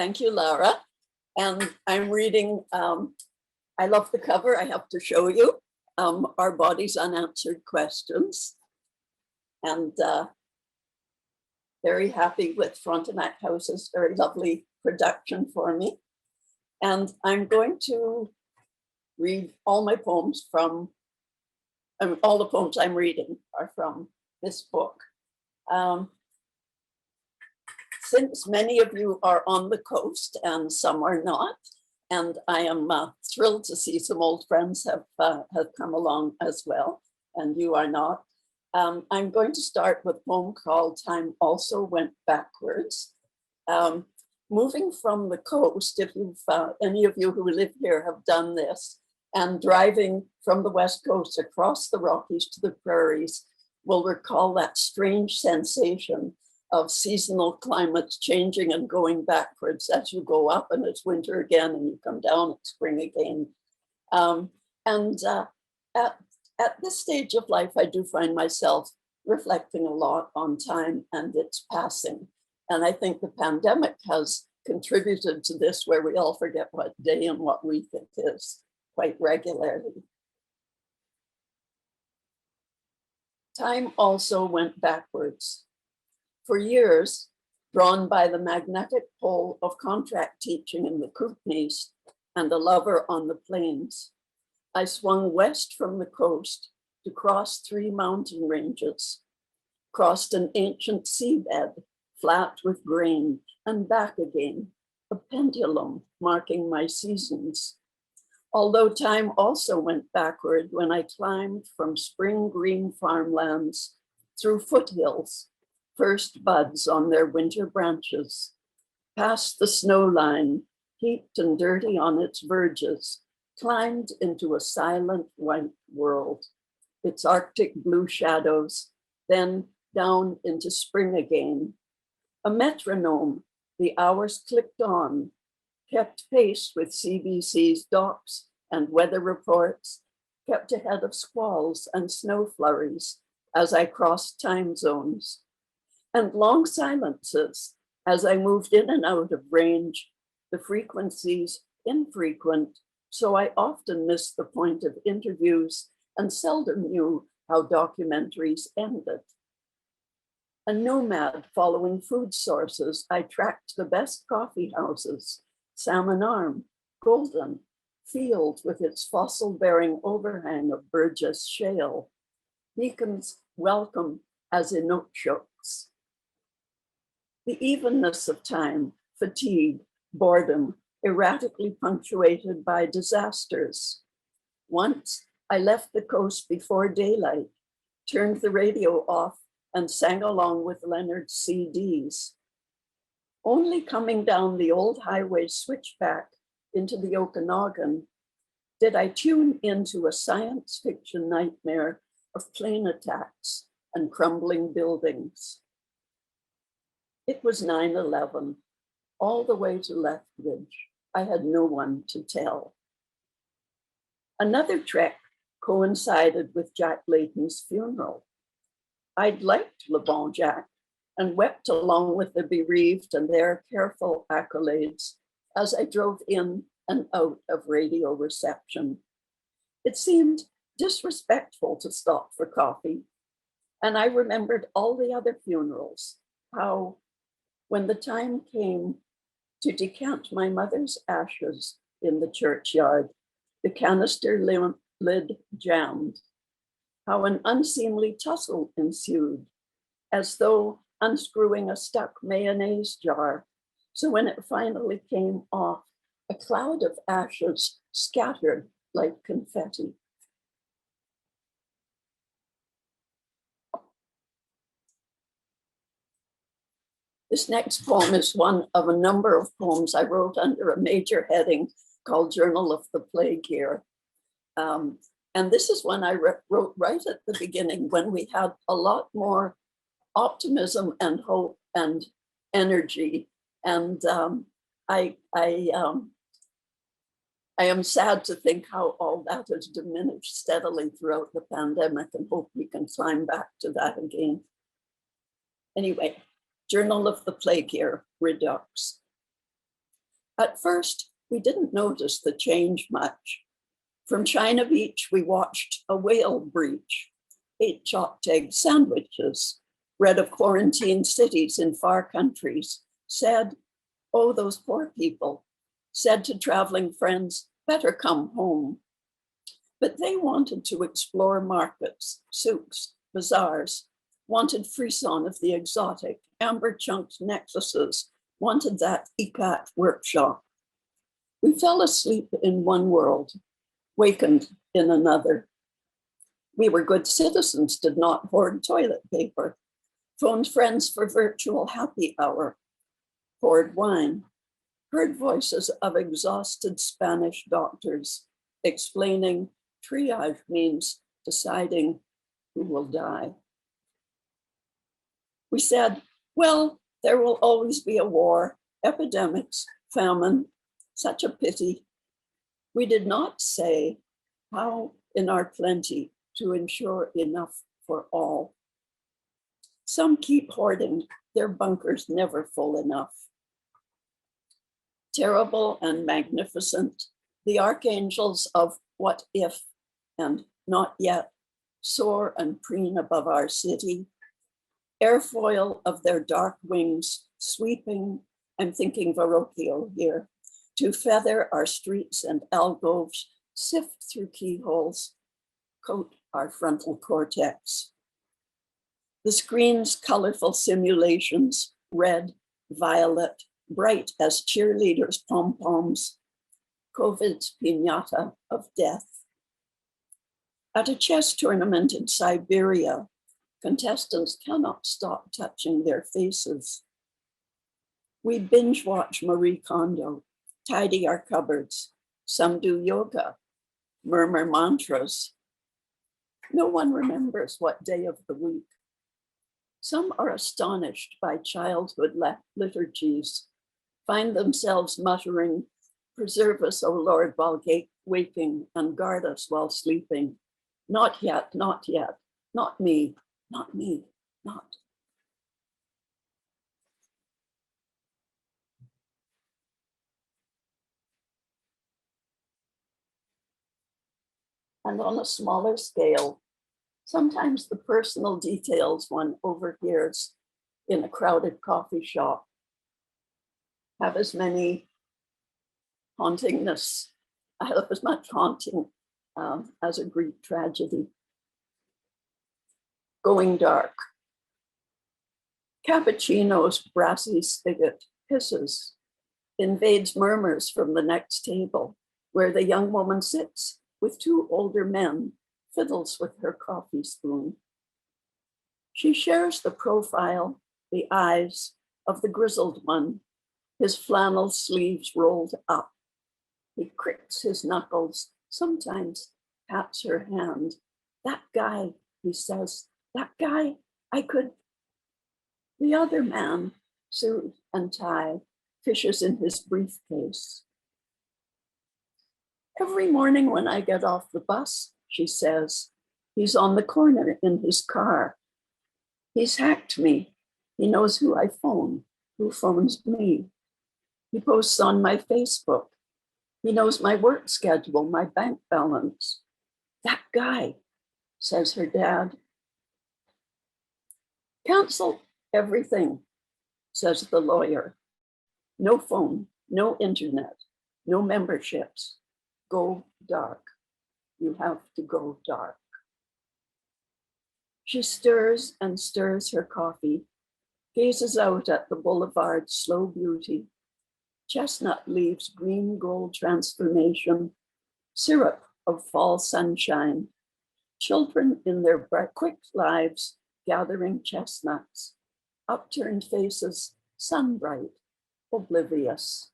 Thank you, Laura. And I'm reading, I love the cover, I have to show you, our Bodies Unanswered Questions. And very happy with Frontenac House's very lovely production for me. And I'm going to read all my poems from, all the poems I'm reading are from this book. Since many of you are on the coast and some are not, and I am thrilled to see some old friends have come along as well, and you are not. I'm going to start with a poem called Time Also Went Backwards. Moving from the coast, if you've, any of you who live here have done this, and driving from the West Coast across the Rockies to the prairies will recall that strange sensation of seasonal climates changing and going backwards as you go up and it's winter again and you come down, it's spring again. At this stage of life, I do find myself reflecting a lot on time and its passing. And I think the pandemic has contributed to this, where we all forget what day and what week it is quite regularly. Time also went backwards. For years, drawn by the magnetic pull of contract teaching in the Kootenays and a lover on the plains, I swung west from the coast to cross 3 mountain ranges, crossed an ancient seabed flat with grain, and back again, a pendulum marking my seasons. Although time also went backward when I climbed from spring green farmlands through foothills, first buds on their winter branches, past the snow line, heaped and dirty on its verges, climbed into a silent white world, its Arctic blue shadows, then down into spring again. A metronome, the hours clicked on, kept pace with CBC's docs and weather reports, kept ahead of squalls and snow flurries as I crossed time zones, and long silences as I moved in and out of range, the frequencies infrequent, so I often missed the point of interviews and seldom knew how documentaries ended. A nomad following food sources, I tracked the best coffee houses, Salmon Arm, Golden, Field with its fossil-bearing overhang of Burgess Shale, Beacon's welcome as Inukjuks. The evenness of time, fatigue, boredom, erratically punctuated by disasters. Once, I left the coast before daylight, turned the radio off, and sang along with Leonard's CDs. Only coming down the old highway switchback into the Okanagan did I tune into a science fiction nightmare of plane attacks and crumbling buildings. It was 9/11, all the way to Lethbridge. I had no one to tell. Another trek coincided with Jack Layton's funeral. I'd liked Le Bon Jack and wept along with the bereaved and their careful accolades as I drove in and out of radio reception. It seemed disrespectful to stop for coffee, and I remembered all the other funerals, how when the time came to decant my mother's ashes in the churchyard, the canister lid jammed, how an unseemly tussle ensued, as though unscrewing a stuck mayonnaise jar. So when it finally came off, a cloud of ashes scattered like confetti. This next poem is one of a number of poems I wrote under a major heading called Journal of the Plague Year. And this is one I wrote right at the beginning when we had a lot more optimism and hope and energy. And I am sad to think how all that has diminished steadily throughout the pandemic, and hope we can climb back to that again. Anyway, Journal of the Plague Year, Redux. At first, we didn't notice the change much. From China Beach, we watched a whale breach, ate chopped egg sandwiches, read of quarantined cities in far countries, said, oh, those poor people, said to traveling friends, better come home. But they wanted to explore markets, souks, bazaars, wanted frisson of the exotic, amber chunked necklaces, wanted that ikat workshop. We fell asleep in one world, wakened in another. We were good citizens, did not hoard toilet paper, phoned friends for virtual happy hour, poured wine, heard voices of exhausted Spanish doctors explaining triage means deciding who will die. We said, well, there will always be a war, epidemics, famine, such a pity. We did not say how in our plenty to ensure enough for all. Some keep hoarding, their bunkers never full enough. Terrible and magnificent, the archangels of what if and not yet soar and preen above our city, airfoil of their dark wings sweeping, I'm thinking Verrocchio here, to feather our streets and alcoves, sift through keyholes, coat our frontal cortex. The screen's colorful simulations, red, violet, bright as cheerleaders' pom-poms, COVID's piñata of death. At a chess tournament in Siberia, contestants cannot stop touching their faces. We binge watch Marie Kondo, tidy our cupboards. Some do yoga, murmur mantras. No one remembers what day of the week. Some are astonished by childhood liturgies, find themselves muttering, preserve us, O Lord, while waking, and guard us while sleeping. Not yet, not yet, not me, not me, not. And on a smaller scale, sometimes the personal details one overhears in a crowded coffee shop have as many hauntingness, have as much haunting as a Greek tragedy. Going dark. Cappuccino's brassy spigot hisses, invades murmurs from the next table, where the young woman sits with two older men, fiddles with her coffee spoon. She shares the profile, the eyes of the grizzled one, his flannel sleeves rolled up. He cricks his knuckles, sometimes pats her hand. That guy, he says, that guy, I could. The other man, suit and tie, fishes in his briefcase. Every morning when I get off the bus, she says, he's on the corner in his car. He's hacked me. He knows who I phone, who phones me. He posts on my Facebook. He knows my work schedule, my bank balance. That guy, says her dad. Cancel everything, says the lawyer. No phone, no internet, no memberships. Go dark. You have to go dark. She stirs and stirs her coffee, gazes out at the boulevard's slow beauty, chestnut leaves, green gold transformation, syrup of fall sunshine, children in their quick lives gathering chestnuts, upturned faces, sunbright, oblivious.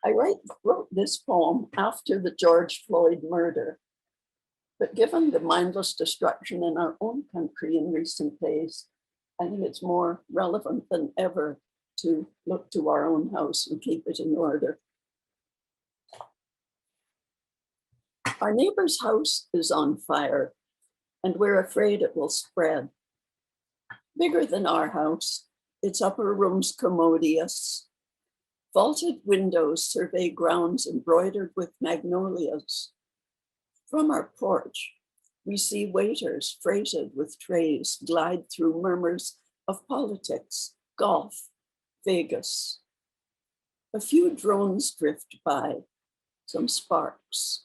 I wrote this poem after the George Floyd murder, but given the mindless destruction in our own country in recent days, I think it's more relevant than ever to look to our own house and keep it in order. Our neighbor's house is on fire. and we're afraid it will spread. Bigger than our house, its upper rooms commodious. Vaulted windows survey grounds embroidered with magnolias. From our porch, we see waiters freighted with trays glide through murmurs of politics, golf, Vegas. A few drones drift by, some sparks.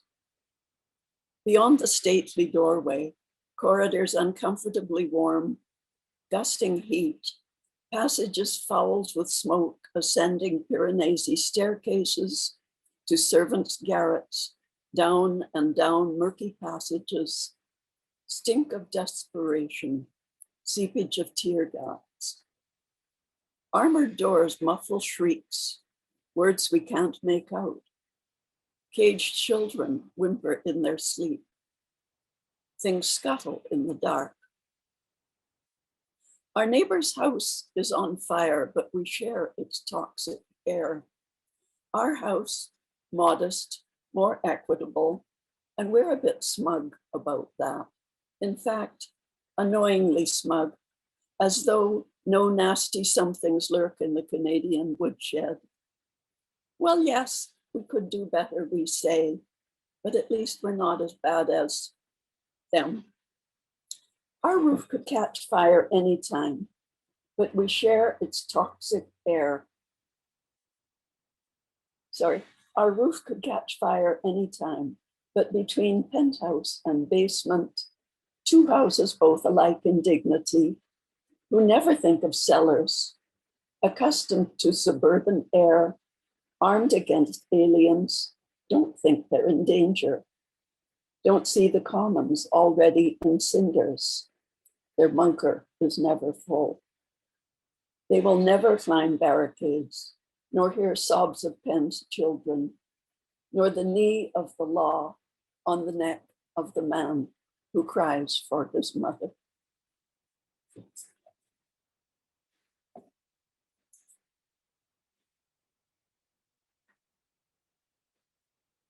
Beyond the stately doorway, corridors uncomfortably warm, gusting heat, passages fouled with smoke, ascending Piranesi staircases to servants' garrets, down and down murky passages, stink of desperation, seepage of tear gas. Armored doors muffle shrieks, words we can't make out. Caged children whimper in their sleep. Things scuttle in the dark. Our neighbor's house is on fire, but we share its toxic air. Our house, modest, more equitable, and we're a bit smug about that. In fact, annoyingly smug, as though no nasty somethings lurk in the Canadian woodshed. Well, yes, we could do better, we say, but at least we're not as bad as them. Our roof could catch fire anytime, but we share its toxic air. Our roof could catch fire anytime, but between penthouse and basement, two houses both alike in dignity, who never think of cellars, accustomed to suburban air, armed against aliens, don't think they're in danger, don't see the commons already in cinders. Their bunker is never full. They will never climb barricades, nor hear sobs of penned children, nor the knee of the law on the neck of the man who cries for his mother.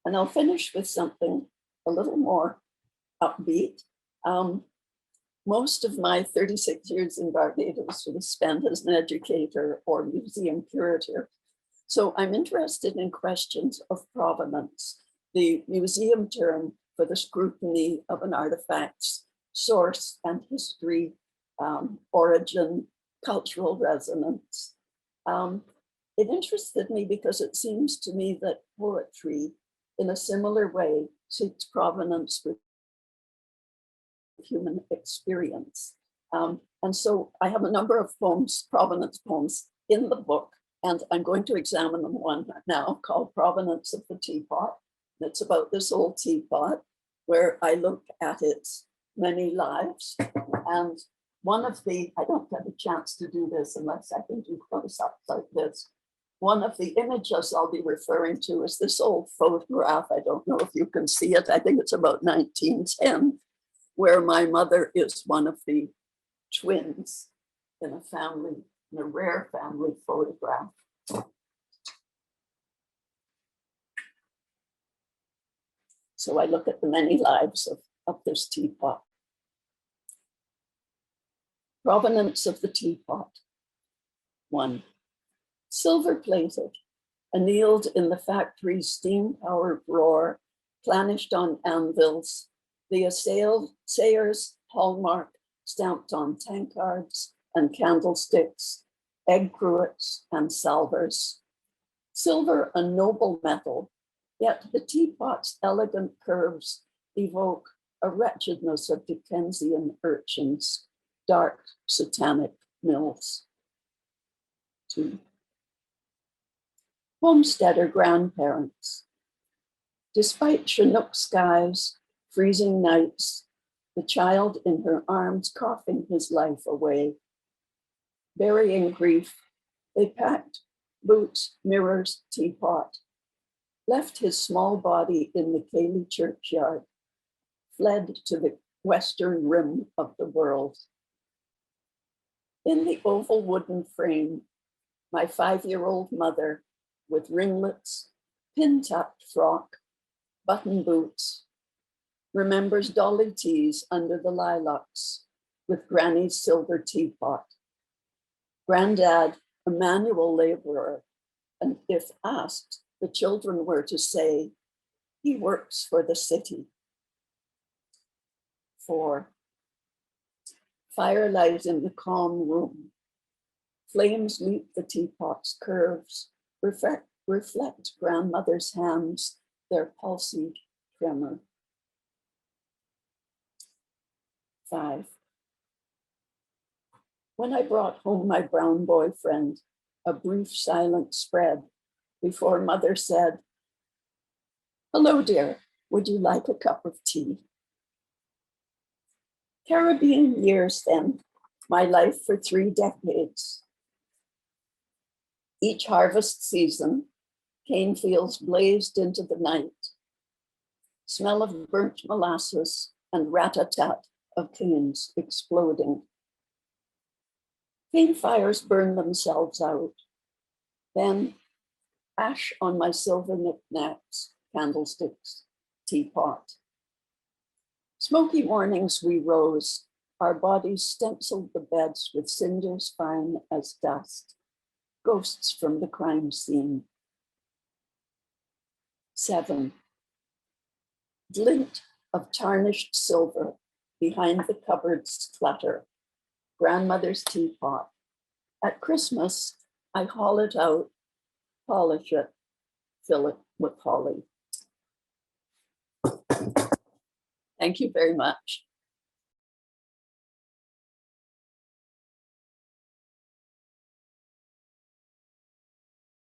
And I'll finish with something a little more upbeat. Most of my 36 years in Barbados was spent as an educator or museum curator. So I'm interested in questions of provenance, the museum term for the scrutiny of an artifact's source and history, origin, cultural resonance. It interested me because it seems to me that poetry, in a similar way, seeks provenance with human experience. And so I have a number of poems, provenance poems in the book, and I'm going to examine them one now called Provenance of the Teapot. It's about this old teapot where I look at its many lives. And one of the, I don't get a chance to do this unless I can do close-ups like this. One of the images I'll be referring to is this old photograph. I don't know if you can see it. I think it's about 1910, where my mother is one of the twins in a family, in a rare family photograph. So I look at the many lives of this teapot. Provenance of the teapot. 1. Silver plated, annealed in the factory's steam-powered roar, planished on anvils, the assayer's hallmark stamped on tankards and candlesticks, egg cruets and salvers. Silver, a noble metal, yet the teapot's elegant curves evoke a wretchedness of Dickensian urchins, dark satanic mills. 2. Homesteader grandparents. Despite Chinook skies, freezing nights, the child in her arms coughing his life away. Burying grief, they packed boots, mirrors, teapot, left his small body in the Cayley churchyard, fled to the western rim of the world. In the oval wooden frame, my 5-year-old mother with ringlets, pin-tucked frock, button boots, remembers dolly teas under the lilacs with Granny's silver teapot. Granddad, a manual laborer, and if asked, the children were to say, he works for the city. 4. Firelight in the calm room. Flames leap the teapot's curves, reflect grandmother's hands, their palsied tremor. 5. When I brought home my brown boyfriend, a brief silence spread before mother said, hello, dear, would you like a cup of tea? Caribbean years then, my life for 3 decades. Each harvest season, cane fields blazed into the night. Smell of burnt molasses and rat-a-tat of canes exploding. Cane fires burned themselves out. Then ash on my silver knickknacks, candlesticks, teapot. Smoky mornings we rose, our bodies stenciled the beds with cinders fine as dust, ghosts from the crime scene. 7. Glint of tarnished silver behind the cupboard's clutter, grandmother's teapot. At Christmas, I haul it out, polish it, fill it with holly. Thank you very much.